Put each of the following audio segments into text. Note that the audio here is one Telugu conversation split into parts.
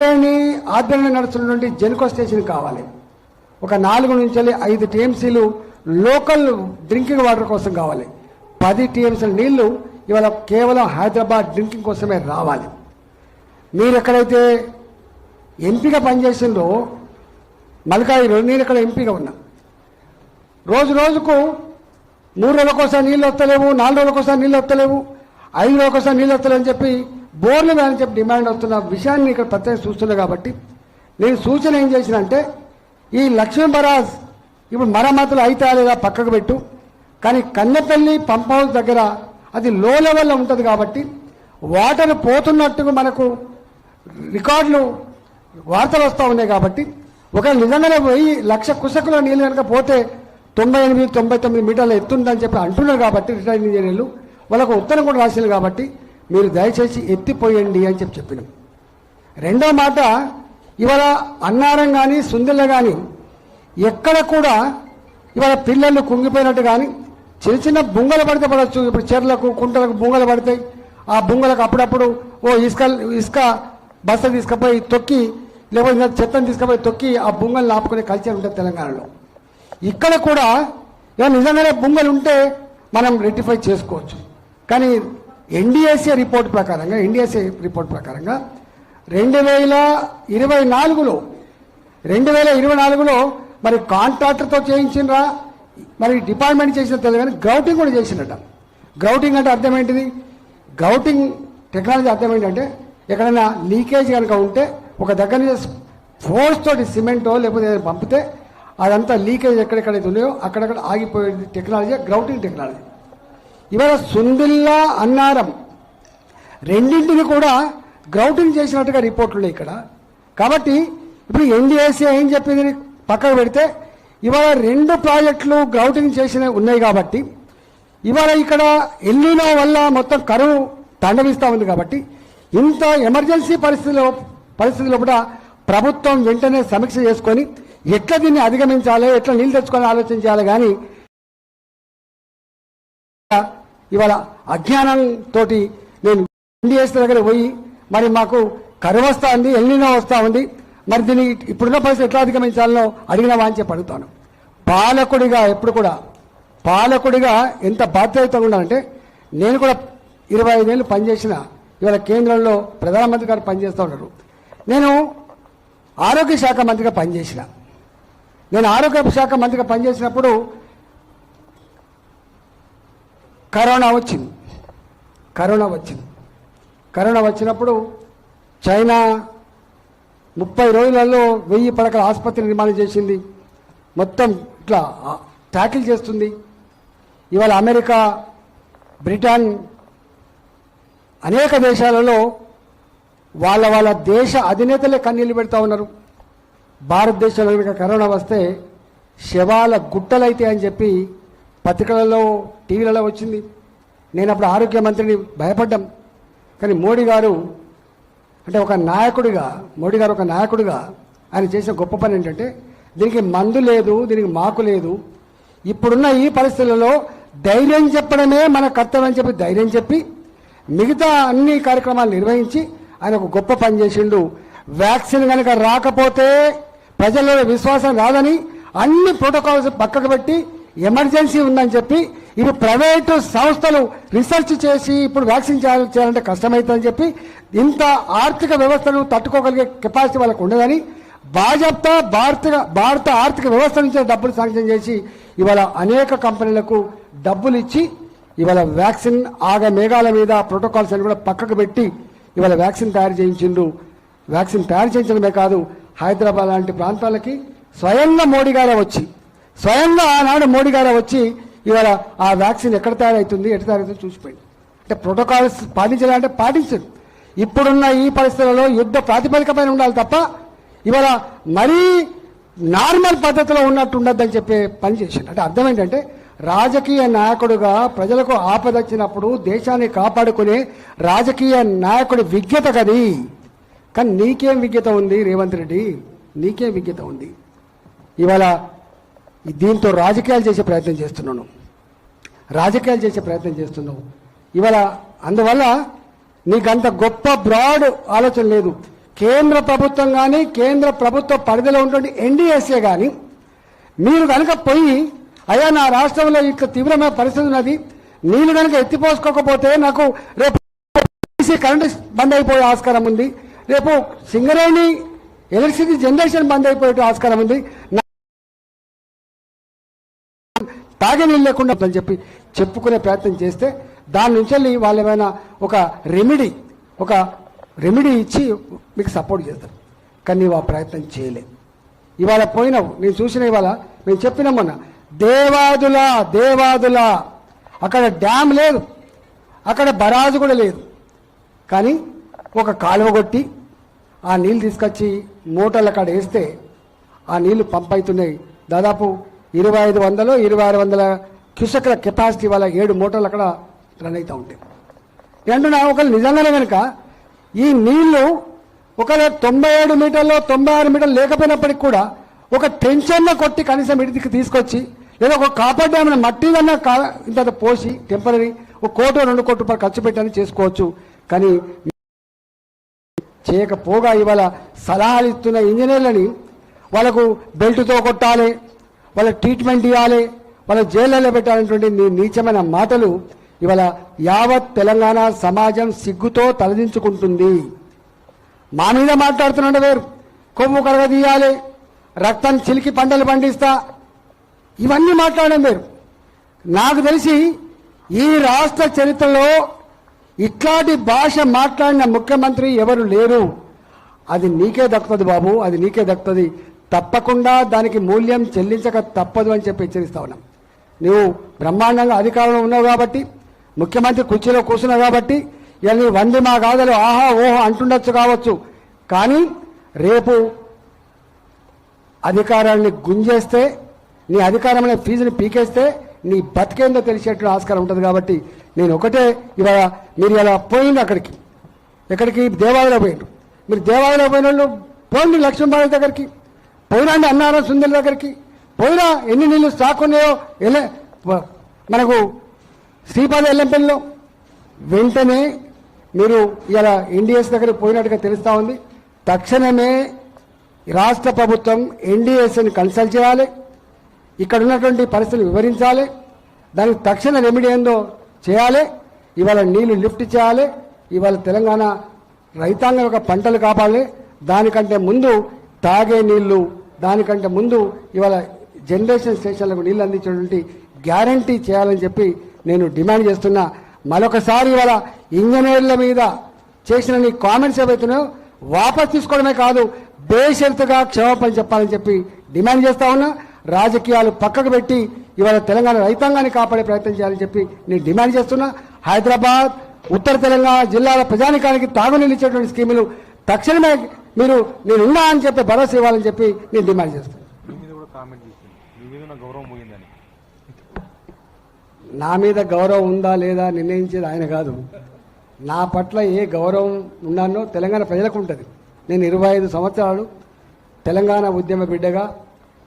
ఆధ్వర్యంలో నడుస్తున్నటువంటి జెన్కో స్టేషన్ కావాలి. ఒక 4 నుంచి 5 టీఎంసీలు లోకల్ డ్రింకింగ్ వాటర్ కోసం కావాలి. 10 టీఎంసీల నీళ్లు ఇవాళ కేవలం హైదరాబాద్ డ్రింకింగ్ కోసమే రావాలి. మీరు ఎక్కడైతే ఎంపీగా పనిచేసిందో మల్కాజ్గిరిలో, నేను ఇక్కడ ఎంపీగా ఉన్నా. రోజు రోజుకు 3 రోజులకోసారి నీళ్ళు వస్తలేవు, 4 రోజులకోసారి నీళ్ళు వస్తలేవు, 5 రోజులకోసారి నీళ్ళు వస్తలేవని చెప్పి బోర్లు వేయాలని చెప్పి డిమాండ్ వస్తున్న విషయాన్ని ఇక్కడ ప్రత్యేక చూస్తున్నా. కాబట్టి నేను సూచన ఏం చేసిన అంటే, ఈ లక్ష్మీ బరాజ్ ఇప్పుడు మరమ్మతులు అయితే లేదా పక్కకు పెట్టు, కానీ కన్నెపల్లి పంప్ హౌస్ దగ్గర అది లో లెవెల్లో ఉంటుంది కాబట్టి వాటర్ పోతున్నట్టుగా మనకు రికార్డులు వార్తలు వస్తూ ఉన్నాయి. కాబట్టి ఒక నిజంగానే 1,00,000 కుసకుల నీళ్ళు కనుక పోతే 98-99 మీటర్ల ఎత్తుందని చెప్పి అంటున్నారు. కాబట్టి రిటైర్డ్ ఇంజనీర్లు వాళ్ళకు ఉత్తరం కూడా రాసింది. కాబట్టి మీరు దయచేసి ఎత్తిపోయండి అని చెప్పినాం. రెండో మాట, ఇవాళ అన్నారం కానీ సుందెల కానీ ఎక్కడ కూడా ఇవాళ పిల్లలు కుంగిపోయినట్టు కానీ చిన్న చిన్న బుంగలు పడితే పడవచ్చు. ఇప్పుడు చెర్లకు కుంటలకు బుంగలు పడతాయి. ఆ బుంగలకు అప్పుడప్పుడు ఇసుక బస్త తీసుకుపోయి తొక్కి, లేకపోతే చెత్తను తీసుకుపోయి తొక్కి ఆ బుంగలు ఆపుకునే కల్చర్ ఉంటుంది తెలంగాణలో. ఇక్కడ కూడా ఇవాళ నిజంగానే బుంగలు ఉంటే మనం రెక్టిఫై చేసుకోవచ్చు. కానీ ఎన్డీఎస్ఏ రిపోర్ట్ ప్రకారంగా 2024లో మరి కాంట్రాక్టర్తో చేయించినరా, మరి డిపార్ట్మెంట్ చేసిన తెలియదు కానీ గ్రౌటింగ్ కూడా చేసినట్ట. గ్రౌటింగ్ అంటే అర్థం ఏంటిది? గ్రౌటింగ్ టెక్నాలజీ అర్థం ఏంటంటే, ఎక్కడైనా లీకేజ్ కనుక ఉంటే ఒక దగ్గర నుంచి ఫోర్స్ తోటి సిమెంటో లేకపోతే పంపితే అదంతా లీకేజ్ ఎక్కడెక్కడైతే ఉన్నాయో అక్కడక్కడ ఆగిపోయే టెక్నాలజీ గ్రౌటింగ్ టెక్నాలజీ. ఇవాళ సుందిల్లా అన్నారం రెండింటిని కూడా గ్రౌటింగ్ చేసినట్టుగా రిపోర్ట్లు ఉన్నాయి ఇక్కడ. కాబట్టి ఇప్పుడు ఎన్డీఎస్ఏ ఏం చెప్పింది పక్కకు పెడితే, ఇవాళ 2 ప్రాజెక్టులు గ్రౌటింగ్ చేసిన ఉన్నాయి. కాబట్టి ఇవాళ ఇక్కడ ఎల్నినో వల్ల మొత్తం కరువు తాండవిస్తూ ఉంది. కాబట్టి ఇంత ఎమర్జెన్సీ పరిస్థితుల్లో కూడా ప్రభుత్వం వెంటనే సమీక్ష చేసుకొని ఎట్లా దీన్ని అధిగమించాలి, ఎట్లా నీళ్ళు తెచ్చుకోవాలని ఆలోచించాలి. కానీ ఇవాళ అజ్ఞానంతో నేను ఎన్డీఎస్ దగ్గర పోయి మరి మాకు కరువు వస్తూ ఉంది, ఎల్నినో వస్తూ ఉంది, మరి దీన్ని ఇప్పుడున్న పరిస్థితి ఎట్లా అధిగమించాలనో అడిగినావా అని చెప్పి అడుగుతాను. పాలకుడిగా ఎప్పుడు కూడా పాలకుడిగా ఎంత బాధ్యతగా ఉండాలంటే, నేను కూడా 25 ఏళ్ళు పనిచేసిన, ఇవాళ కేంద్రంలో ప్రధానమంత్రి గారు పనిచేస్తూ ఉన్నారు. నేను ఆరోగ్య శాఖ మంత్రిగా పనిచేసిన. నేను ఆరోగ్య శాఖ మంత్రిగా పనిచేసినప్పుడు కరోనా వచ్చినప్పుడు చైనా 30 రోజులలో 1000 పడకల ఆసుపత్రి నిర్మాణం చేసింది. మొత్తం ఇట్లా ట్యాకిల్ చేస్తుంది. ఇవాళ అమెరికా, బ్రిటన్ అనేక దేశాలలో వాళ్ళ దేశ అధినేతలే కన్నీళ్లు పెడతా ఉన్నారు. భారతదేశంలో కనుక కరోనా వస్తే శవాల గుట్టలైతే అని చెప్పి పత్రికలలో, టీవీలలో వచ్చింది. నేను అప్పుడు ఆరోగ్య మంత్రిని భయపడ్డాం. కానీ మోడీ గారు ఒక నాయకుడిగా ఆయన చేసిన గొప్ప పని ఏంటంటే, దీనికి మందు లేదు, దీనికి మాకు లేదు. ఇప్పుడున్న ఈ పరిస్థితులలో ధైర్యం చెప్పడమే మన కర్తవ్యం అని చెప్పి ధైర్యం చెప్పి మిగతా అన్ని కార్యక్రమాలు నిర్వహించి ఆయన ఒక గొప్ప పని చేసిండు. వ్యాక్సిన్ కనుక రాకపోతే ప్రజల్లో విశ్వాసం రాదని అన్ని ప్రోటోకాల్స్ పక్కకు పెట్టి ఎమర్జెన్సీ ఉందని చెప్పి ఇవి ప్రైవేటు సంస్థలు రీసెర్చ్ చేసి ఇప్పుడు వ్యాక్సిన్ చేయాలంటే కష్టమవుతుందని చెప్పి ఇంత ఆర్థిక వ్యవస్థను తట్టుకోగలిగే కెపాసిటీ వాళ్ళకు ఉండదని బాజప్తా భారత ఆర్థిక వ్యవస్థ నుంచి డబ్బులు శాంక్షన్ చేసి ఇవాళ అనేక కంపెనీలకు డబ్బులు ఇచ్చి ఇవాళ వ్యాక్సిన్ మేఘాల మీద ప్రోటోకాల్స్ అని కూడా పక్కకు పెట్టి ఇవాళ వ్యాక్సిన్ తయారు చేయించిండు. వ్యాక్సిన్ తయారు చేయించడమే కాదు, హైదరాబాద్ లాంటి ప్రాంతాలకి స్వయంగా ఆనాడు మోడీ గారే వచ్చి ఇవాళ ఆ వ్యాక్సిన్ ఎట్లా తయారవుతుందో చూసిపోయింది. అంటే ప్రోటోకాల్స్ పాటించాలంటే పాటించదు. ఇప్పుడున్న ఈ పరిస్థితులలో యుద్ధ ప్రాతిపదికపైన ఉండాలి తప్ప ఇవాళ మరీ నార్మల్ పద్ధతిలో ఉన్నట్టు ఉండద్దని చెప్పే పని చేసింది. అంటే అర్థం ఏంటంటే, రాజకీయ నాయకుడుగా ప్రజలకు ఆపదొచ్చినప్పుడు దేశాన్ని కాపాడుకునే రాజకీయ నాయకుడి విజ్ఞత కది. కానీ నీకేం విజ్ఞత ఉంది రేవంత్ రెడ్డి? నీకేం విజ్ఞత ఉంది? ఇవాళ దీంతో రాజకీయాలు చేసే ప్రయత్నం చేస్తున్నావు. ఇవాళ అందువల్ల నీకంత గొప్ప బ్రాడ్ ఆలోచన లేదు. కేంద్ర ప్రభుత్వం కానీ కేంద్ర ప్రభుత్వ పరిధిలో ఉన్నటువంటి ఎన్డీఎస్ఏ కానీ మీరు కనుక పోయి అయ్యా నా రాష్ట్రంలో ఇట్లా తీవ్రమైన పరిస్థితి ఉన్నది, నీళ్లు కనుక ఎత్తిపోసుకోకపోతే నాకు రేపు కరెంటు బంద్ అయిపోయే ఆస్కారం ఉంది, రేపు సింగరేణి ఎలక్ట్రిసిటీ జనరేషన్ బంద్ అయిపోయే ఆస్కారం ఉంది, తాగే నీళ్ళు లేకుండా అని చెప్పి చెప్పుకునే ప్రయత్నం చేస్తే దాని నుంచి వాళ్ళు ఏమైనా ఒక రెమెడీ ఇచ్చి మీకు సపోర్ట్ చేస్తారు. కానీ నువ్వు ఆ ప్రయత్నం చేయలే. ఇవాళ పోయినావు, నేను చూసిన ఇవాళ మేము చెప్పినాం మొన్న, దేవాదుల అక్కడ డ్యామ్ లేదు, అక్కడ బరాజు కూడా లేదు, కానీ ఒక కాలువ కొట్టి ఆ నీళ్ళు తీసుకొచ్చి మోటార్లు అక్కడ వేస్తే ఆ నీళ్లు పంప్ అవుతున్నాయి. దాదాపు 2500 2600 క్యూసెక్ల కెపాసిటీ వాళ్ళ 7 మోటార్లు అక్కడ రన్ అవుతూ ఉంటాయి. ఏంటన్నా ఒకళ్ళు నిజంగానే కనుక ఈ నీళ్లు ఒక 97 మీటర్లు 96 మీటర్లు లేకపోయినప్పటికి కూడా ఒక టెన్షన్లో కొట్టి కనీసం ఇడికి తీసుకొచ్చి లేదా ఒక కాపర్ డ్యామ్ మట్టి కన్నా ఇంత పోసి టెంపరీ 1 కోటి 2 కోట్ల రూపాయలు ఖర్చు పెట్టని చేసుకోవచ్చు. కానీ చేయకపోగా ఇవాళ సలహాలు ఇస్తున్న ఇంజనీర్లని వాళ్ళకు బెల్ట్తో కొట్టాలి, వాళ్ళ ట్రీట్మెంట్ ఇవ్వాలి, వాళ్ళ జైళ్ళలో పెట్టాలనేటువంటి నీచమైన మాటలు ఇవాళ యావత్ తెలంగాణ సమాజం సిగ్గుతో తలదించుకుంటుంది. మా మీద మాట్లాడుతున్నాడు వేరు, కొవ్వు కరగదీయాలి, రక్తం చిలికి పంటలు పండిస్తా, ఇవన్నీ మాట్లాడడం వేరు. నాకు తెలిసి ఈ రాష్ట్ర చరిత్రలో ఇట్లాంటి భాష మాట్లాడిన ముఖ్యమంత్రి ఎవరు లేరు. అది నీకే దక్కుతుంది బాబు, అది నీకే దక్కుతుంది. తప్పకుండా దానికి మూల్యం చెల్లించక తప్పదు అని చెప్పి హెచ్చరిస్తా ఉన్నాం. నువ్వు బ్రహ్మాండంగా అధికారంలో ఉన్నావు కాబట్టి, ముఖ్యమంత్రి కుర్చీలో కూర్చున్నావు కాబట్టి ఇవన్నీ వంది మా గాథలు ఆహా ఓహో అంటుండొచ్చు కావచ్చు, కానీ రేపు అధికారాన్ని గుంజేస్తే, నీ అధికారమైన ఫీజుని పీకేస్తే నీ బతికేందో తెలిసేట్టు ఆస్కారం ఉంటుంది. కాబట్టి నేను ఒకటే, ఇవాళ మీరు ఇలా పోయింది ఎక్కడికి దేవాలయంలో పోయిండు. మీరు దేవాలయంలో పోయిన వాళ్ళు పోయింది లక్ష్మీబాయి దగ్గరికి పోయినండి, అన్నారం సుందరి దగ్గరికి పోయినా ఎన్ని నీళ్ళు స్టాక్ ఉన్నాయో మనకు శ్రీపాద ఎల్లంపల్లిలో వెంటనే మీరు ఇలా ఎన్డీఎస్ దగ్గరికి పోయినట్టుగా తెలుస్తూ ఉంది. తక్షణమే రాష్ట్ర ప్రభుత్వం ఎన్డీఎస్ని కన్సల్ట్ చేయాలి, ఇక్కడ ఉన్నటువంటి పరిస్థితులు వివరించాలి, దానికి తక్షణ రెమెడీ ఏందో చేయాలి. ఇవాళ నీళ్లు లిఫ్ట్ చేయాలి, ఇవాళ తెలంగాణ రైతాంగం యొక్క పంటలు కాపాడాలి. దానికంటే ముందు తాగే నీళ్లు, దానికంటే ముందు ఇవాళ జనరేషన్ స్టేషన్లకు నీళ్లు అందించేటువంటి గ్యారంటీ చేయాలని చెప్పి నేను డిమాండ్ చేస్తున్నా. మరొకసారి ఇవాళ ఇంజనీర్ల మీద చేసిన నీ కామెంట్స్ ఏవైతున్నాయో వాపస్ తీసుకోవడమే కాదు, బేషరతుగా క్షమాపణ చెప్పాలని చెప్పి డిమాండ్ చేస్తా ఉన్నా. రాజకీయాలు పక్కకు పెట్టి ఇవాళ తెలంగాణ రైతాంగాన్ని కాపాడే ప్రయత్నం చేయాలని చెప్పి నేను డిమాండ్ చేస్తున్నా. హైదరాబాద్, ఉత్తర తెలంగాణ జిల్లాల ప్రజానికానికి తాగునీళ్ళు ఇచ్చేటువంటి స్కీములు తక్షణమే మీరు నేనున్నా అని చెప్పి భరోసా ఇవ్వాలని చెప్పి నేను డిమాండ్ చేస్తాను. నా మీద గౌరవం ఉందా లేదా నిర్ణయించేది ఆయన కాదు. నా పట్ల ఏ గౌరవం ఉన్నానో తెలంగాణ ప్రజలకు ఉంటుంది. నేను 25 సంవత్సరాలు తెలంగాణ ఉద్యమ బిడ్డగా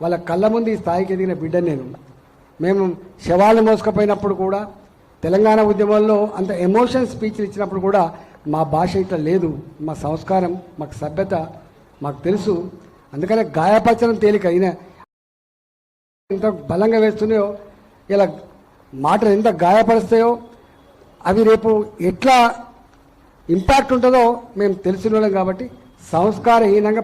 వాళ్ళ కళ్ళ ముందు ఈ స్థాయికి ఎదిగిన బిడ్డని నేను. మేము శవాలు మోసుకపోయినప్పుడు కూడా, తెలంగాణ ఉద్యమంలో అంత ఎమోషన్ స్పీచ్లు ఇచ్చినప్పుడు కూడా మా భాష ఇట్లా లేదు. మా సంస్కారం, మాకు సభ్యత మాకు తెలుసు. అందుకనే గాయపరచడం తేలిక. అయినా ఎంత బలంగా వేస్తున్నాయో, ఇలా మాటలు ఎంత గాయపరుస్తాయో, అవి రేపు ఎట్లా ఇంపాక్ట్ ఉంటుందో మేము తెలిసిన వాళ్ళం. కాబట్టి సంస్కారహీనంగా